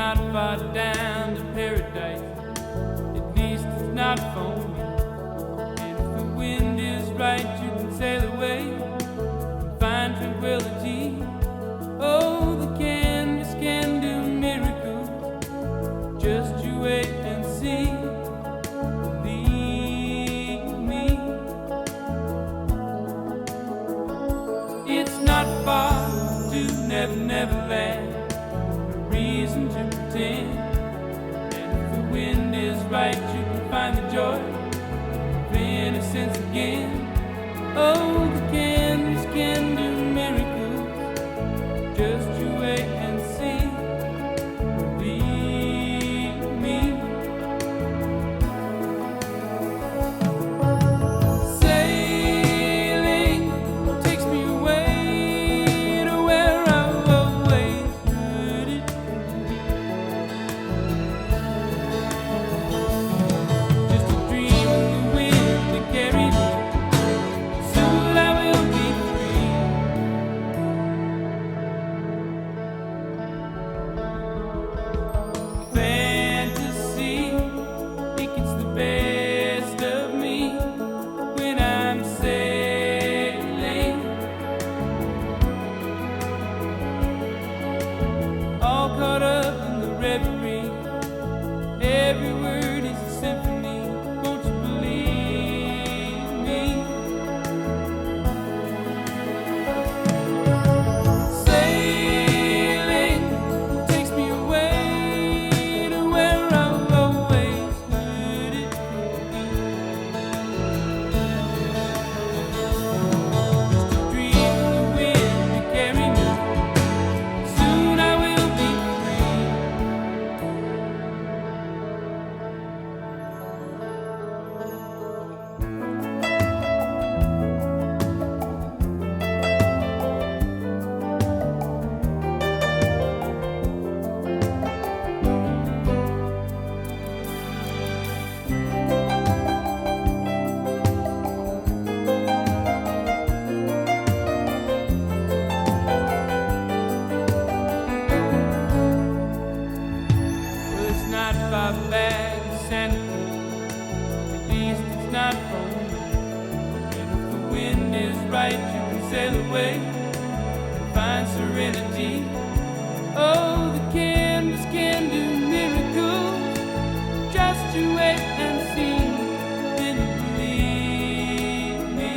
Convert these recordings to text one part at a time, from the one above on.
not far down to paradise, at least it's not for me. And if the wind is right, you can sail away and find tranquility. Oh, the canvas can do miracles, just you wait and see. Believe me, it's not far to Never Never Land, no reason to pretend. And if the wind is right, you can find the joy of innocence again. Oh, the canvas can do miracles, just you wait and see. Believe me. Sailing takes me away to where I've always heard it. Just a dream of the wind to carry me. Soon I will be free. Fantasy, think it's the best of me when I'm sailing. All caught up in the reverie, every word is a symphony. Won't you believe me? Sailing takes me away to where I've always heard it. Just a dream of the wind to carry me. Soon I will be free. Well, it's not far back to Santa Cruz, at least it's not for me. And if the wind is right, you can sail away and find serenity. Oh, the canvas can do miracles, just you wait and see. Then you believe me.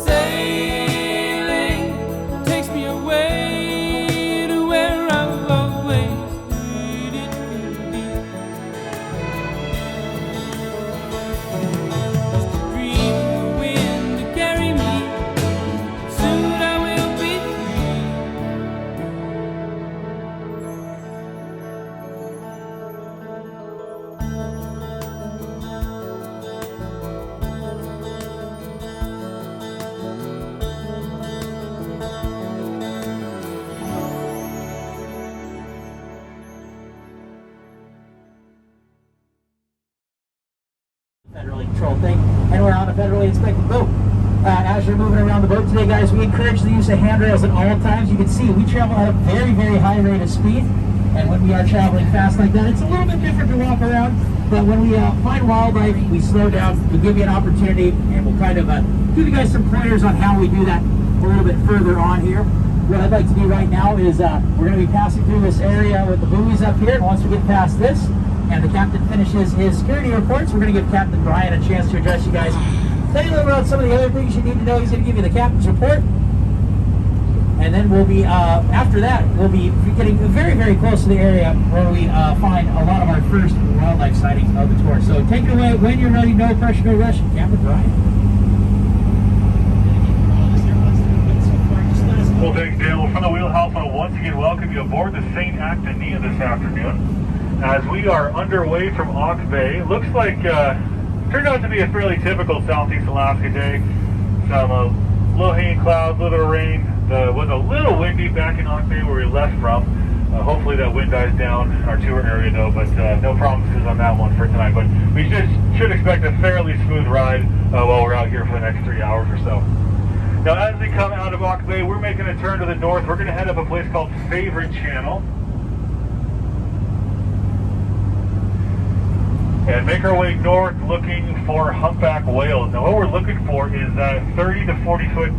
Sailing takes me away to where I've always heard it could be. Just a dream of the wind to carry me. Soon I will be free. Federally controlled thing, and we're on a federally inspected boat. As you're moving around the boat today, guys, we encourage the use of handrails at all times. You can see we travel at a very, very high rate of speed, and when we are traveling fast like that, it's a little bit different to walk around. But when we find wildlife, we slow down. We give you an opportunity, and we'll kind of give you guys some pointers on how we do that a little bit further on here. What I'd like to do right now is we're going to be passing through this area with the buoys up here, and once we get past this, and the captain finishes his security reports, we're going to give Captain Brian a chance to address you guys. Tell you a little about some of the other things you need to know. He's going to give you the captain's report. And then we'll be, after that, we'll be getting very, very close to the area where we find a lot of our first wildlife sightings of the tour. So take it away when you're ready, no pressure, no rush. Captain Brian. Well, thanks, Dan. Well, from the Wheelhouse, I want to once again welcome you aboard the St. Actonia this afternoon. As we are underway from Aux Bay, looks like turned out to be a fairly typical Southeast Alaska day. Some low-hanging clouds, a little bit of rain. It was a little windy back in Aux Bay where we left from. Hopefully that wind dies down in our tour area though, but no promises on that one for tonight. But we should expect a fairly smooth ride while we're out here for the next 3 hours or so. Now as we come out of Auk Bay, we're making a turn to the north. We're going to head up a place called Favorite Channel. And make our way north looking for humpback whales. Now what we're looking for is that 30 to 40 foot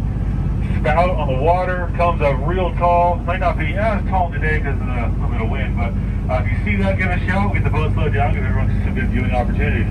spout on the water. Comes up real tall. Might not be as tall today because of a little bit of wind, but if you see that, give a shout. Get the boat slowed down, give everyone some good viewing opportunities.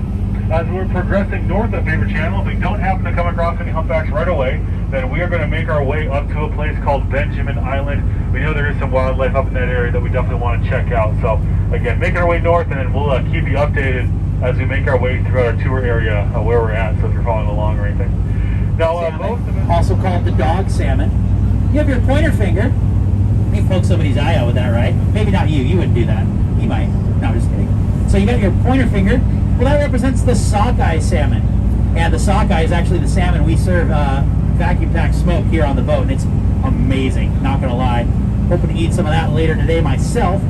As we're progressing north of Favorite Channel, if we don't happen to come across any humpbacks right away, then we are going to make our way up to a place called Benjamin Island. We know there is some wildlife up in that area that we definitely want to check out. So again, making our way north, and then we'll keep you updated as we make our way throughout our tour area where we're at, so if you're following along or anything. Now, most of it, also called the dog salmon. You have your pointer finger. You poke somebody's eye out with that, right? Maybe not you. You wouldn't do that. He might. No, I'm just kidding. So you got your pointer finger. Well, that represents the sockeye salmon. And the sockeye is actually the salmon we serve vacuum pack smoke here on the boat. And it's amazing, not going to lie. Hoping to eat some of that later today myself.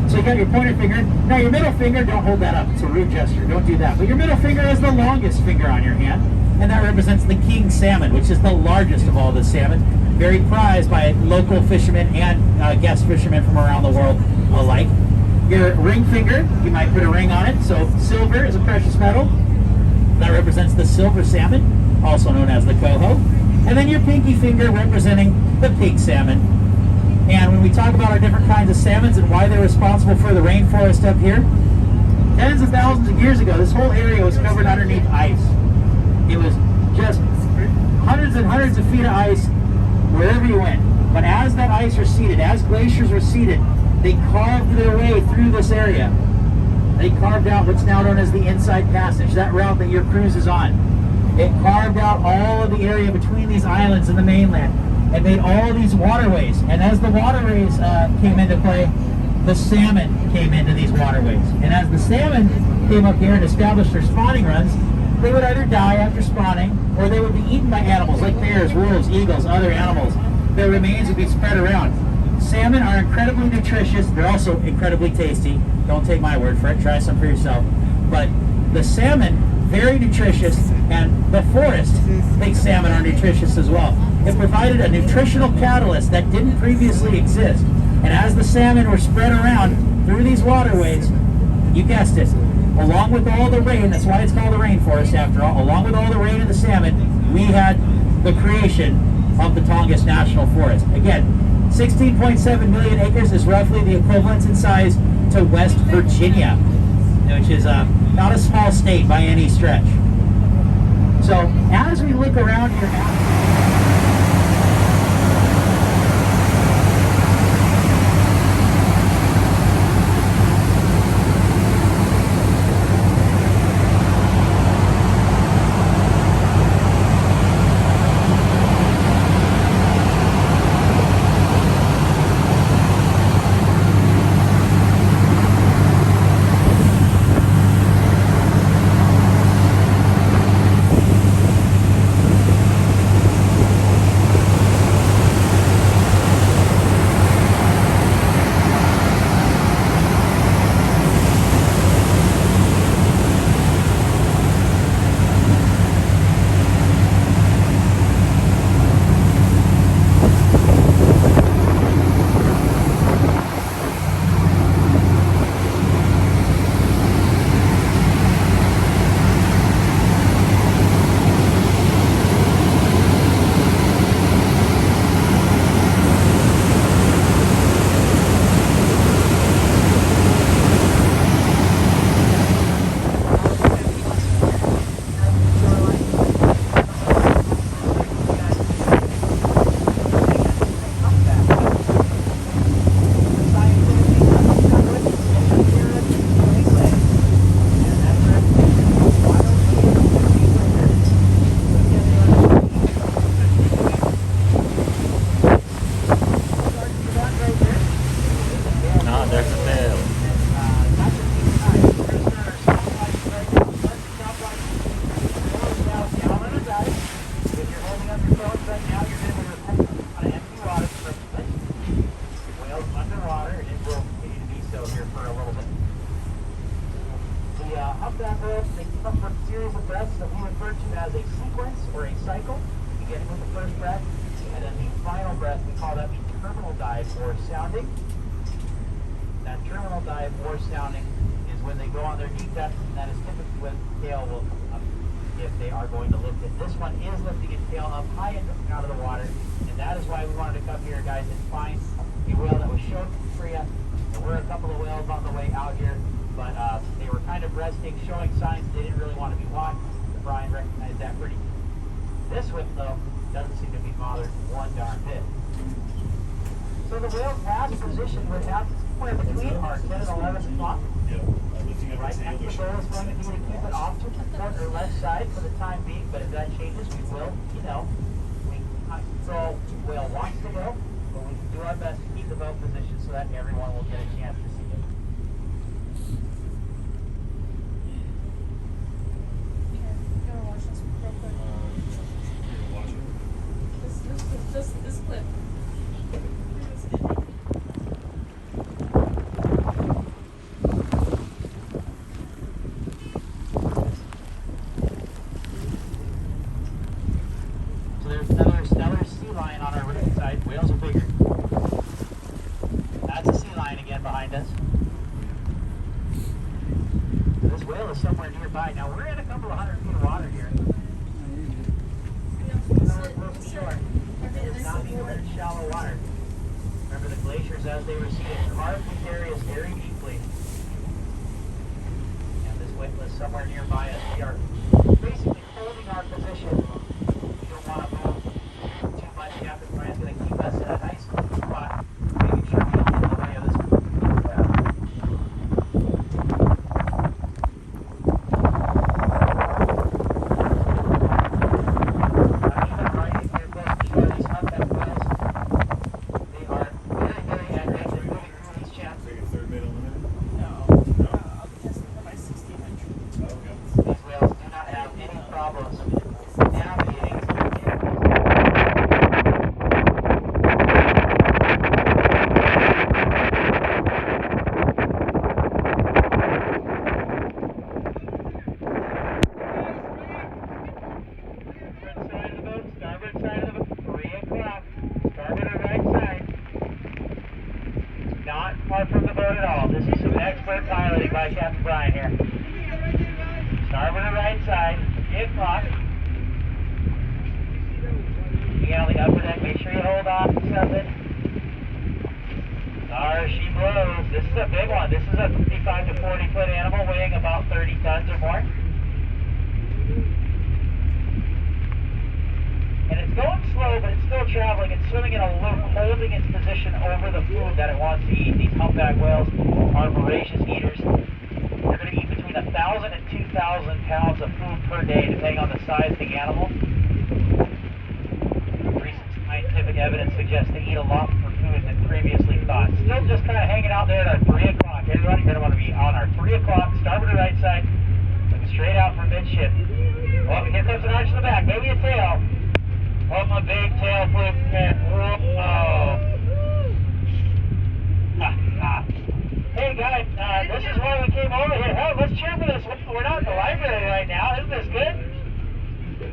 So you got your pointer finger. Now your middle finger, don't hold that up. It's a rude gesture. Don't do that. But your middle finger is the longest finger on your hand. And that represents the king salmon, which is the largest of all the salmon. Very prized by local fishermen and guest fishermen from around the world alike. Your ring finger, you might put a ring on it. So silver is a precious metal. That represents the silver salmon, also known as the coho. And then your pinky finger representing the pink salmon. And when we talk about our different kinds of salmons and why they're responsible for the rainforest up here, tens of thousands of years ago, this whole area was covered underneath ice. It was just hundreds and hundreds of feet of ice wherever you went. But as that ice receded, as glaciers receded, they carved their way through this area. They carved out what's now known as the Inside Passage, that route that your cruise is on. It carved out all of the area between these islands and the mainland and made all these waterways. And as the waterways came into play, the salmon came into these waterways. And as the salmon came up here and established their spawning runs, they would either die after spawning or they would be eaten by animals like bears, wolves, eagles, other animals. Their remains would be spread around. Salmon are incredibly nutritious. They're also incredibly tasty. Don't take my word for it. Try some for yourself. But the salmon, very nutritious, and the forest thinks salmon are nutritious as well. It provided a nutritional catalyst that didn't previously exist. And as the salmon were spread around through these waterways, you guessed it, along with all the rain, that's why it's called the rainforest after all, along with all the rain and the salmon, we had the creation of the Tongass National Forest. Again, 16.7 million acres is roughly the equivalent in size to West Virginia, which is not a small state by any stretch. So as we look around here now, humpback whales, they keep up a series of breaths that we refer to as a sequence or a cycle. You beginning with the first breath, and then the final breath, we call that the terminal dive or sounding. That terminal dive or sounding is when they go on their deep depth, and that is typically when the tail will come up if they are going to lift it. This one is lifting its tail up high and out of the water, and that is why we wanted to come here, guys, and find a whale that was shown for you. There were a couple of whales on the way out here, but they were kind of resting, showing signs they didn't really want to be watched. Brian recognized that pretty. This one, though, doesn't seem to be bothered one darn bit. So the whale's last position would have somewhere between our 10 and 11 o'clock. Right next to the goal is going to be to keep it off to the port or left side for the time being, but if that changes, we will, we can't control whale wants to go, but we can do our best to keep the boat position so that everyone will get a chance to see it. This clip. So there's another stellar sea lion on our right side. Whales are bigger. That's a sea lion again behind us. This whale is somewhere nearby. Now we're in a couple of 100 feet of water here. It's not because it's shallow water. Remember the glaciers as they receded carved these areas very deeply. And this whale is somewhere nearby us. We are basically holding our position. We don't want to move too much. Captain Brian's going to keep us in a nice spot, making sure we don't get in the way of this. Not far from the boat at all. This is some expert piloting by Captain Brian here. Starboard to right side, 8 o'clock. You get on the upper deck, make sure you hold on to something. There she blows. This is a big one. This is a 55 to 40 foot animal weighing about 30 tons or more. And it's going slow, but it's still traveling. It's swimming in a loop, holding its position over the food that it wants to eat. These humpback whales are voracious eaters. They're going to eat between 1,000 and 2,000 pounds of food per day, depending on the size of the animal. Recent scientific evidence suggests they eat a lot more food than previously thought. Still just kind of hanging out there at our 3 o'clock. Everybody's going to want to be on our 3 o'clock, starboard to right side, looking straight out from midship. Oh, here comes an arch in the back, maybe a tail. Oh, my big tail flip. Oh. Hey guys, this is why we came over here. Oh, let's cheer for this. We're not in the library right now. Isn't this good?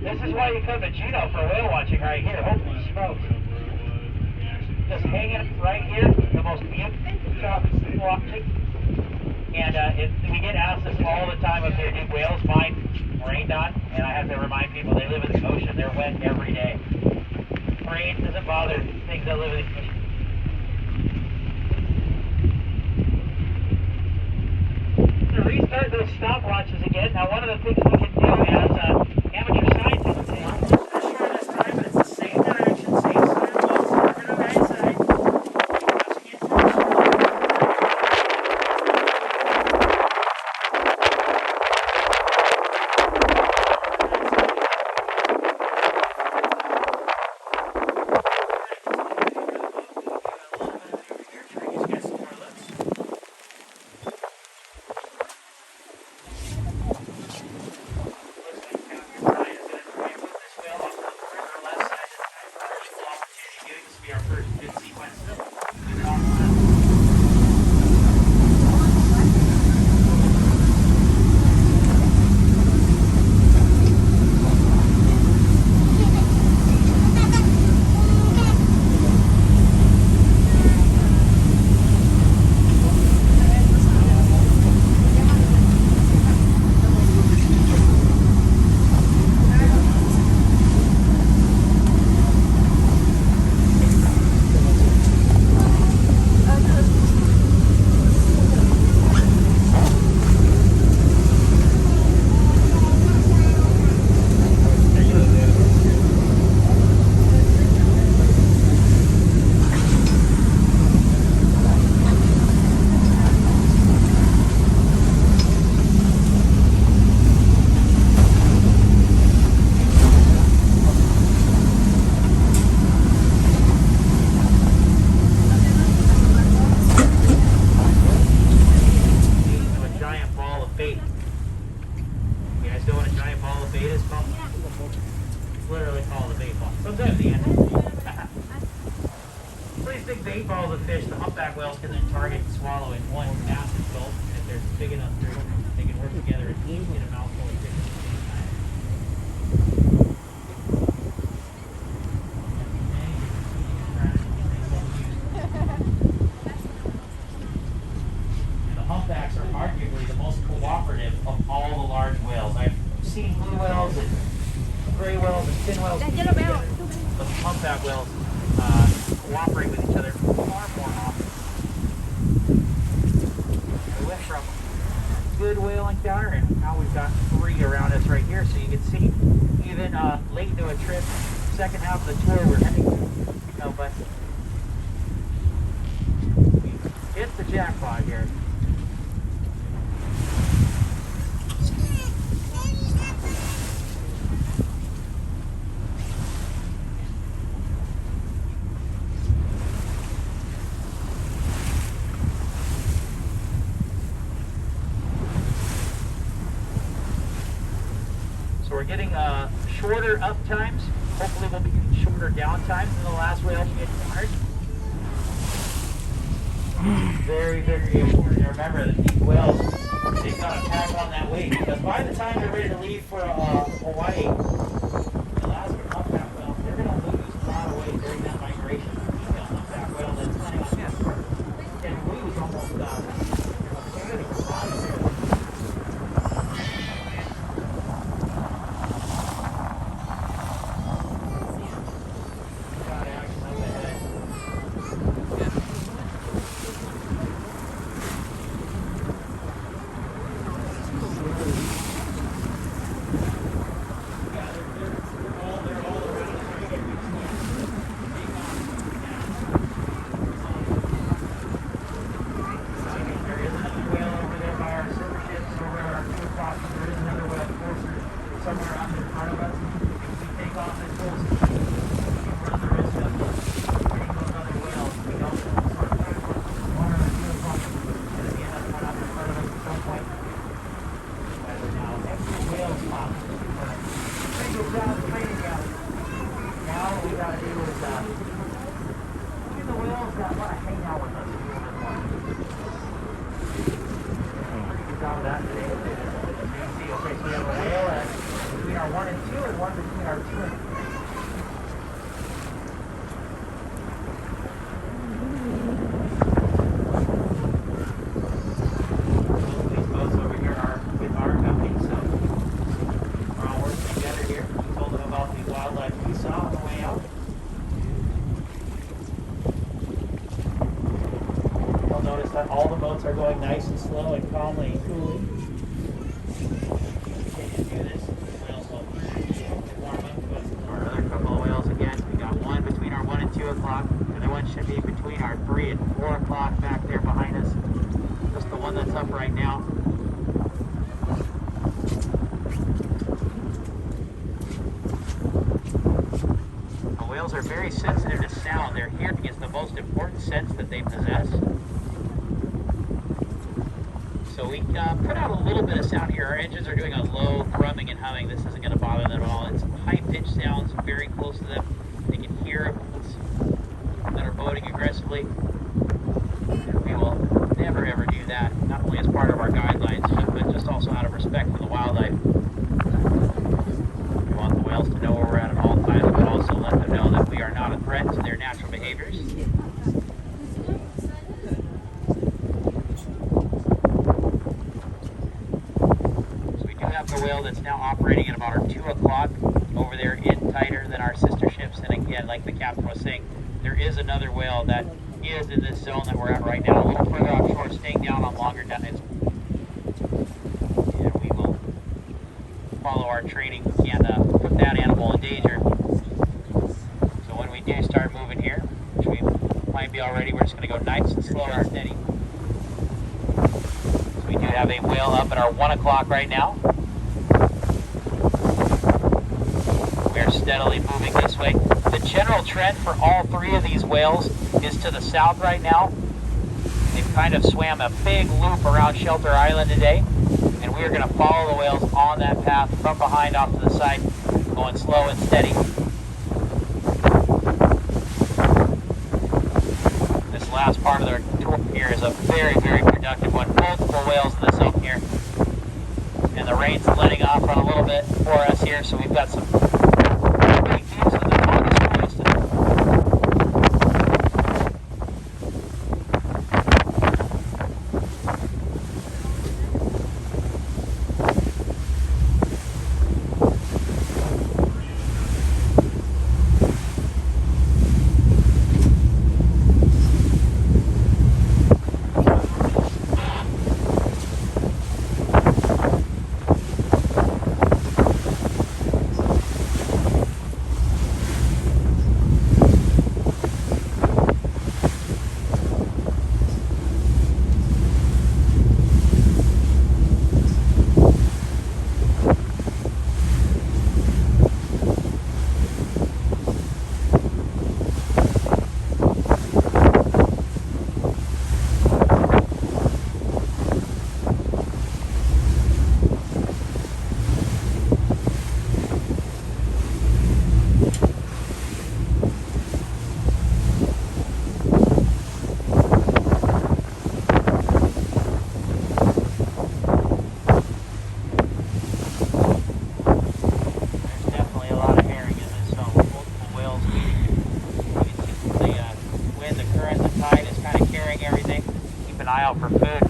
This is why you come to Juneau for whale watching right here. Holy smokes. Just hanging right here. The most beautiful shot watching. And we get asked this all the time up here. Do whales mind rain on? And I have to remind people they live in the ocean. They're wet every day. Rain doesn't bother things that live in the ocean. To restart those stopwatches again. Now, one of the things we can do as amateur scientists is the shortest time, but it's the same direction, same side of the boat, over to the right side. betas called? It's literally called a bait ball. Sometimes the end. So these big bait balls of fish, the humpback whales can then target and swallow in one massive gulp. And if there's a big enough group, they can work together and each get a mouthful of fish at the same time. The humpbacks are arguably the most cooperative of all the large whales. I've seen blue whales and gray whales and fin whales compete together, but the humpback whales cooperate with each other far more often. We went from good whale encounter and now we've got 3 around us right here, so you can see even late into a trip, second half of the tour we're heading, but we hit the jackpot here. So we're getting shorter up times. Hopefully we'll be getting shorter down times than the last whale she encountered. Very, very important to remember that these whales, they've got to pack on that weight because by the time they're ready to leave for Hawaii, the Alaskan humpback whale, they're going to lose a lot of weight during that migration. The female humpback whale that's planning on this can lose almost a third of her body weight. All the boats are going nice and slow and calmly and coolly. Continue to do this. Whales will warm up with our other couple of whales again. We got one between our 1 and 2 o'clock. The other one should be between our 3 and 4 o'clock back there behind us. Just the one that's up right now. The whales are very sensitive to sound. Their hearing is the most important sense that they possess. So we put out a little bit of sound here. Our engines are doing a low thrumming and humming. This isn't going to bother them at all. It's high-pitched sounds very close to them. They can hear boats that are boating aggressively. And we will never ever do that, not only as part of our guidelines, but just also out of respect for the wildlife. We want the whales to know where we're at all times, but also let them know that we are not a threat to their natural behaviors. The whale that's now operating at about our 2 o'clock over there in tighter than our sister ships. And again, like the captain was saying, there is another whale that is in this zone that we're at right now, a little further offshore, staying down on longer dives. And we will follow our training and put that animal in danger. So when we do start moving here, which we might be already, we're just going to go nice and slow and steady. So we do have a whale up at our 1 o'clock right now. We're steadily moving this way. The general trend for all 3 of these whales is to the south right now. They've kind of swam a big loop around Shelter Island today, and we are going to follow the whales on that path from behind off to the side, going slow and steady. This last part of their tour here is a very, very productive one. Multiple whales in the zone here. And the rain's letting off on a little bit for us here, so we've got some great views of the Tongass whales today. For food.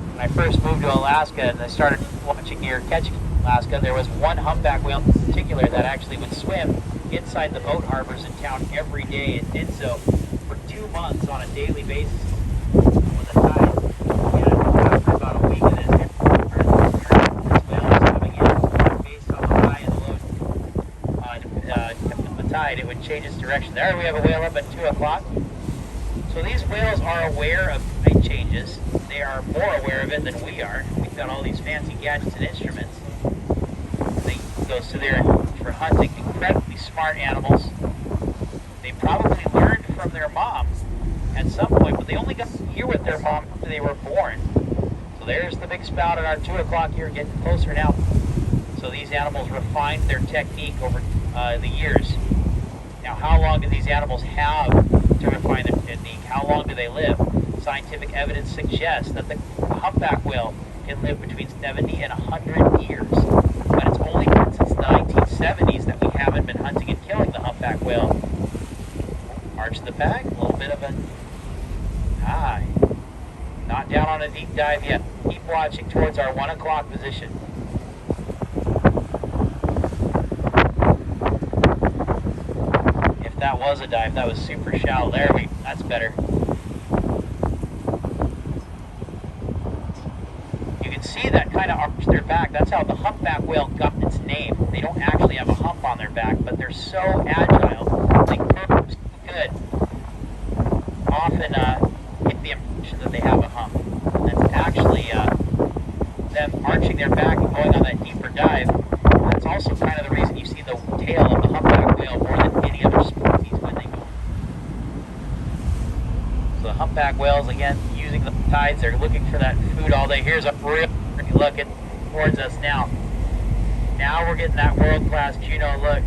When I first moved to Alaska and I started watching or catching Alaska, there was one humpback whale in particular that actually would swim inside the boat harbors in town every day and did so for 2 months on a daily basis with a tide. And after about a week of this whale was coming in based on the high and low the tide, it would change its direction. There we have a whale up at 2 o'clock. So these whales are aware of tide changes. They are more aware of it than we are. We've got all these fancy gadgets and instruments. They go through there for hunting, incredibly smart animals. They probably learned from their moms at some point, but they only got to hear with their mom after they were born. So there's the big spout at our 2 o'clock here, getting closer now. So these animals refined their technique over the years. Now, how long do these animals have to refine their technique? How long do they live? Scientific evidence suggests that the humpback whale can live between 70 and 100 years. But it's only been since the 1970s that we haven't been hunting and killing the humpback whale. Arch of the back, a little bit of a high. Not down on a deep dive yet. Keep watching towards our 1 o'clock position. That was a dive. That was super shallow. There we go. That's better. You can see that kind of arch their back. That's how the humpback whale got its name. They don't actually have a hump on their back, but they're so agile. They curve so good. Often get the impression that they have a hump. And that's actually them arching their back and going on that deeper dive. That's also kind of the reason you see the tail of the humpback whale more than any other species when they go. So the humpback whales, again, using the tides, they're looking for that food all day. Here's a real pretty look at towards us now. Now we're getting that world-class Juno look.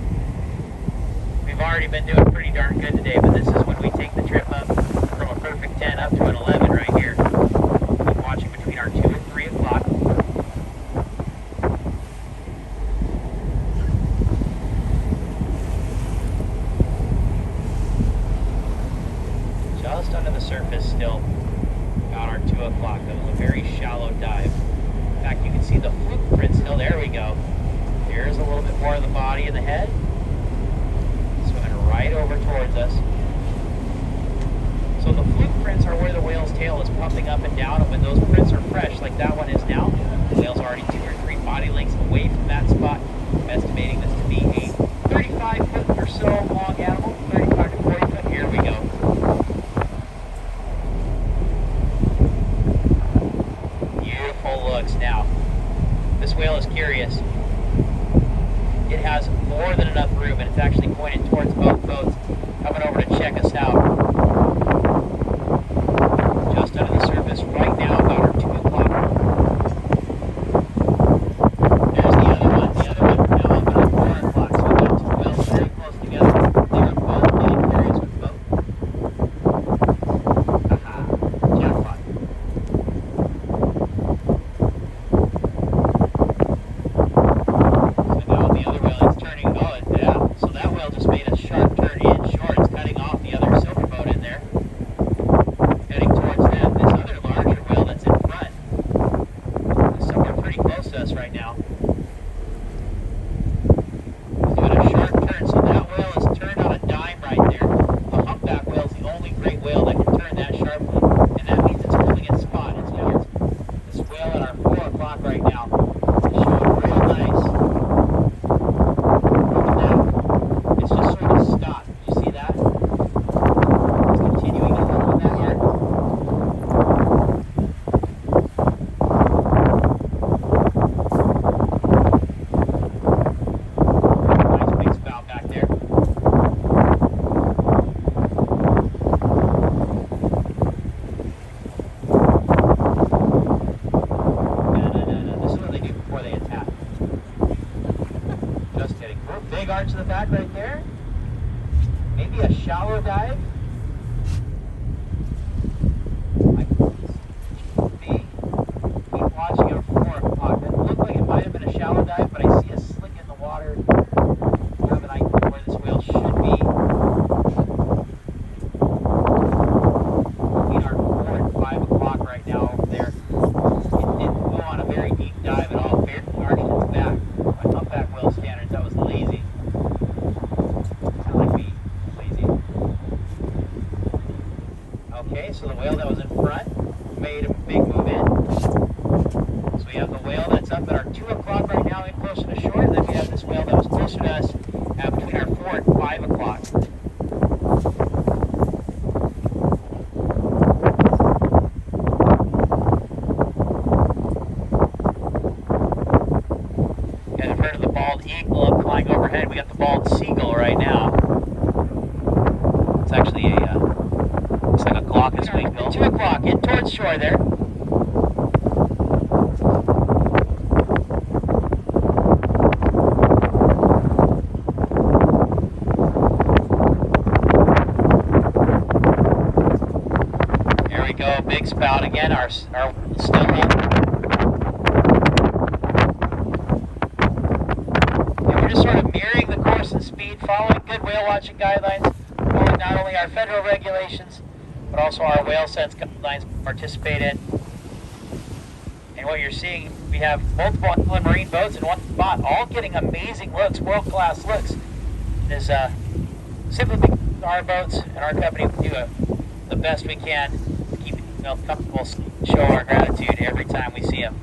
We've already been doing pretty darn good today, but this is when we take the trip up from a perfect 10 up to an 11 right here. Keep watching between our 2 and 3 o'clock. Just under the surface still, got our 2 o'clock. That was a very shallow dive. In fact, you can see the fluke print still. There we go. Here's a little bit more of the body and the head. Swimming right over towards us. So the fluke prints are where the whale's tail is pumping up and down, and when those prints are fresh, like that one is now, the whale's already 2 or 3 body lengths away from that spot. I'm estimating this to be a 35 foot or so long animal, 35 to 40 foot. Here we go. Looks now. This whale is curious. It has more than enough room, and it's actually pointed towards both boats, coming over to check us out. Just under the surface right now, about our 2 o'clock big arch to the back right there. Maybe a shallow dive. Keep watching it for 4 o'clock. It looked like it might have been a shallow dive, but I see a slick in the water. I have an idea where this whale should be. We are 4 and 5 o'clock right now over there. It didn't go on a very deep dive at all. Barely arched its back. By humpback whale standards, that was lazy. Kind of like me, lazy. Okay, so the whale that was in front made a big move in. So we have the whale that's up at our 2 o'clock right now, in closer to shore. And then we have this whale that was closer to us between our 4 and 5 o'clock. You guys have heard of the bald eagle up flying overhead. We got the bald seagull right now. It's actually a, looks like a glaucous wingbill. 2 o'clock, in towards shore there. There we go, big spout again. Our still up. And we're just sort of mirroring the course and speed, following good whale watching guidelines, following not only our federal regulations, but also our whale sense guidelines to participate in. And what you're seeing, we have multiple inland marine boats in one spot, all getting amazing looks, world-class looks. It is simply because our boats and our company do the best we can to keep them comfortable, show our gratitude every time we see them.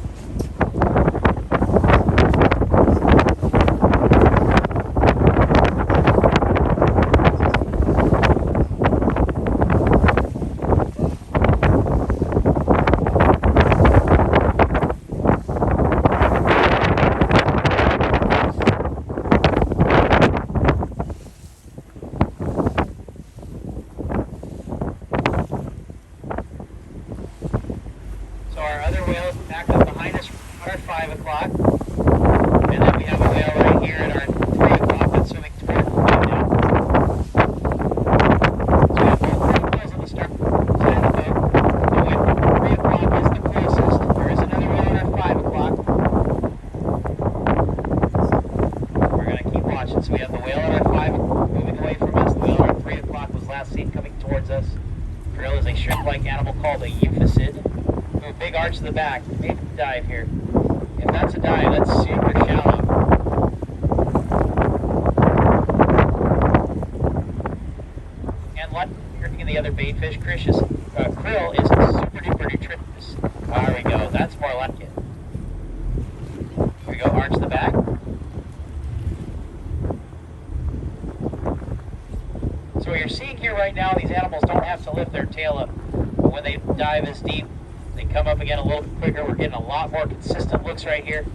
So our other whales back up behind us at our 5 o'clock. And then we have a whale right here at our 3 o'clock that's swimming toward the boat now. So we have both whales on the start side of the boat. The one 3 o'clock is the closest. There is another whale at our 5 o'clock. We're going to keep watching. So we have the whale at our 5 moving away from us. The whale at our 3 o'clock was last seen coming towards us. Krill is a shrimp-like animal called a euphacid. Ooh, big arch to the back. Maybe a dive here. If that's a dive, that's super shallow. And like drinking the other bait fish, krill is super duper nutritious. There we go. That's more like it. Here we go. Arch to the back. So what you're seeing here right now, these animals don't have to lift their tail up. But when they dive this deep, they come up again a little bit quicker. We're getting a lot more consistent looks right here.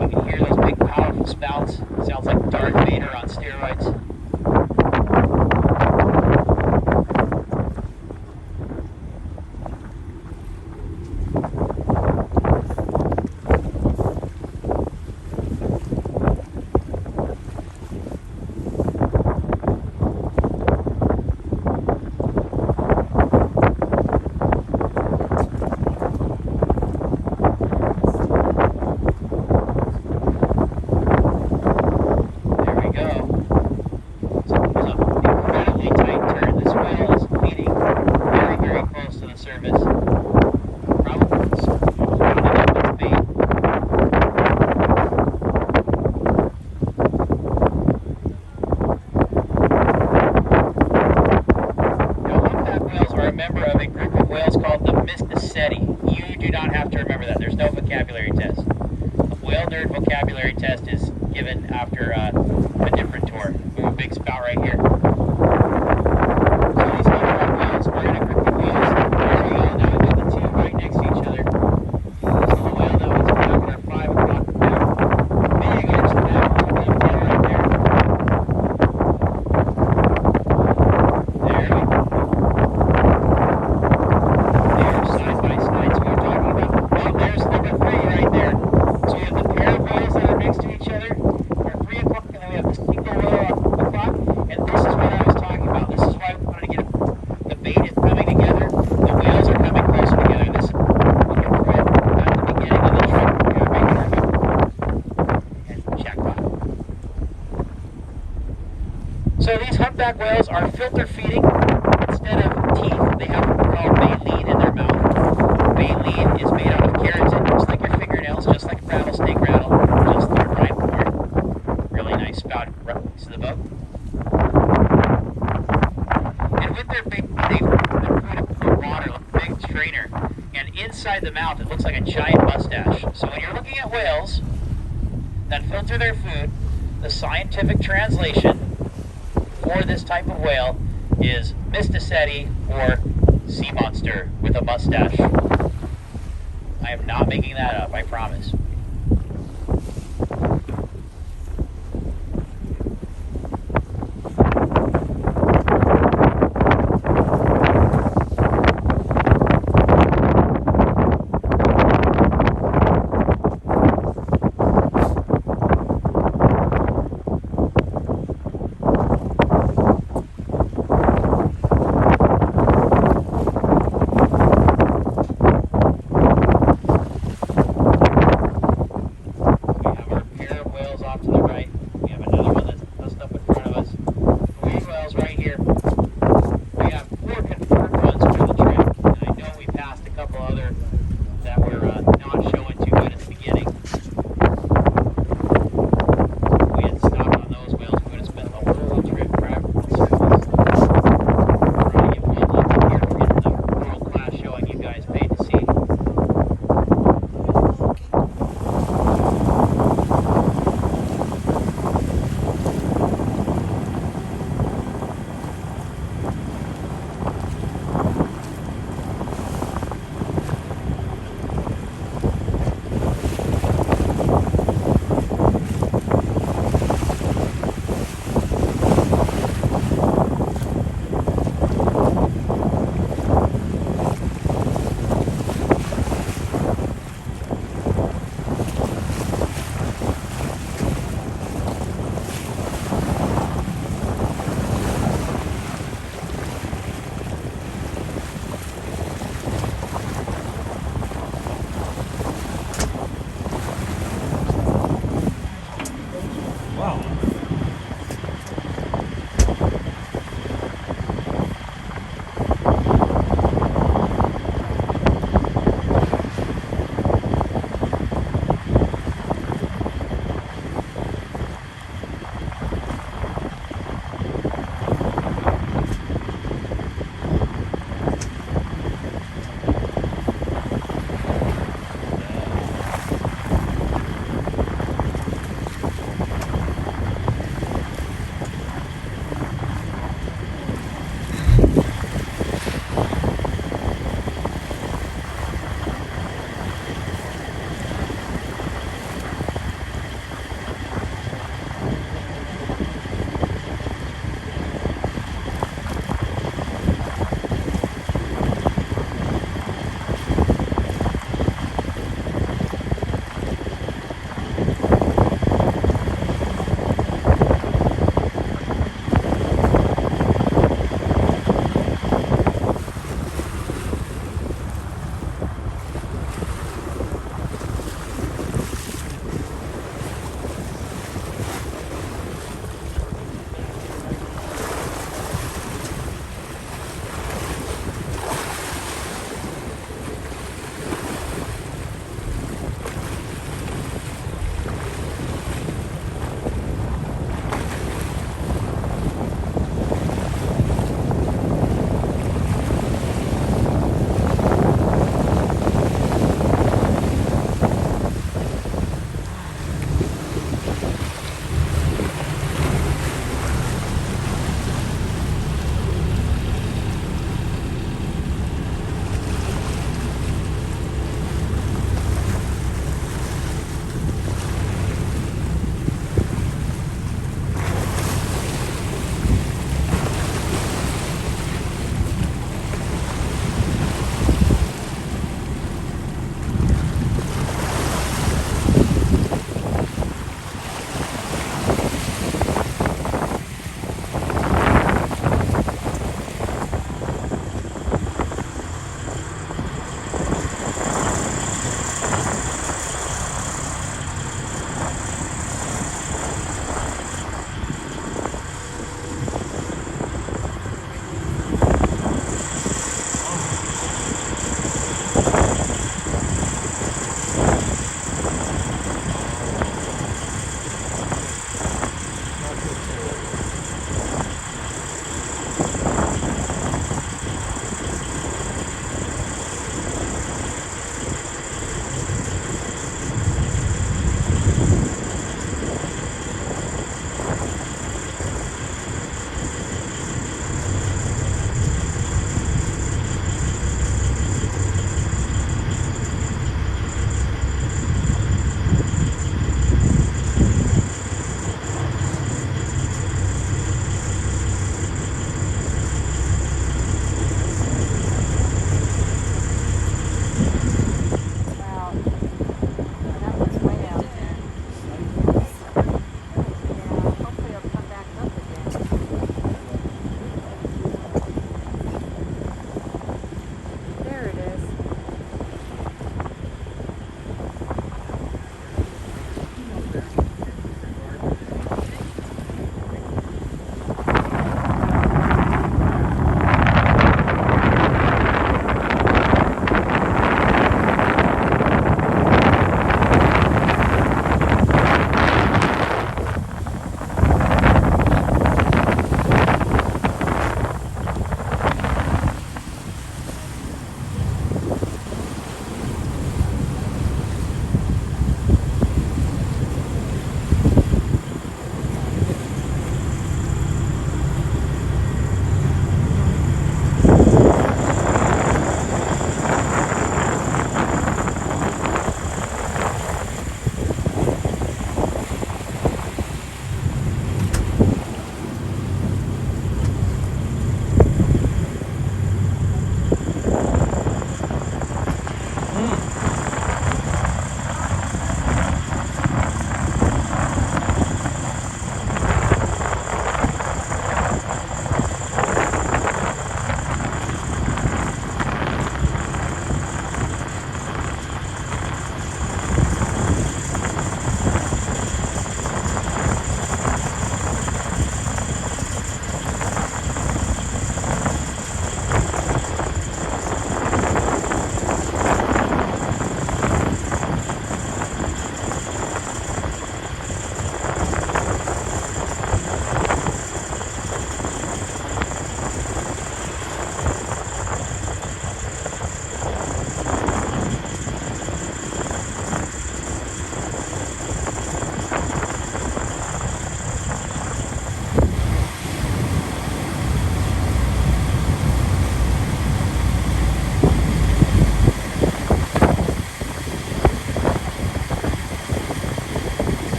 You can hear those big powerful spouts. Sounds like Darth Vader on steroids. vocabulary test is given after a different tour. We have a big spout right here. So these Hawk whales are in a group of whales. There we go. Now we got the two right next to each other. So the whale that was back at our 5 o'clock back. Big arch back. Little bit of tail right there. There we go. They're side by side. So we were talking about, oh, there's number 3 right there. So we have the pair of whales that are next to each other. Our 3 humpback whales are filter feeding. Instead of teeth, they have what we call baleen in their mouth. Baleen is made out of keratin, just like your fingernails, just like a rattlesnake rattle, just like a rhyme board. Really nice spout to the boat. And with their baleen, they put it in the water like a big strainer. And inside the mouth, it looks like a giant mustache. So when you're looking at whales that filter their food, the scientific translation for this type of whale is Mysticeti, or sea monster with a mustache. I am not making that up, I promise.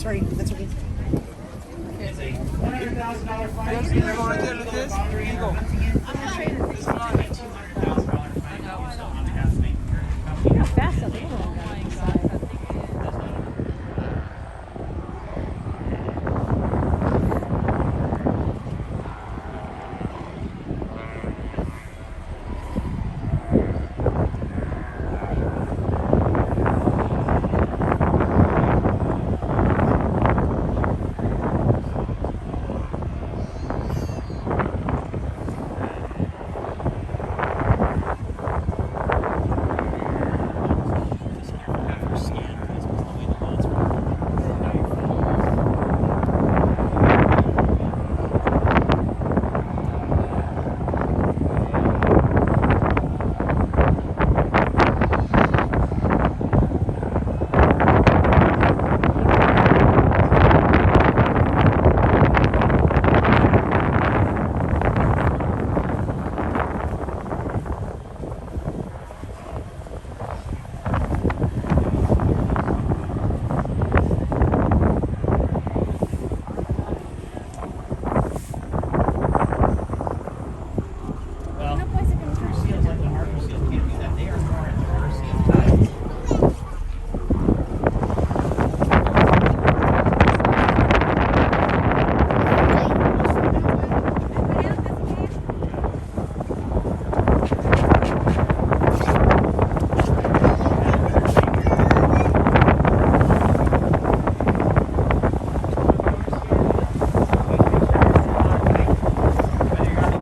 Sorry, that's okay. It's a $100,000 fine. Yes, you go right there, look at this. Here you go. I'm not sure.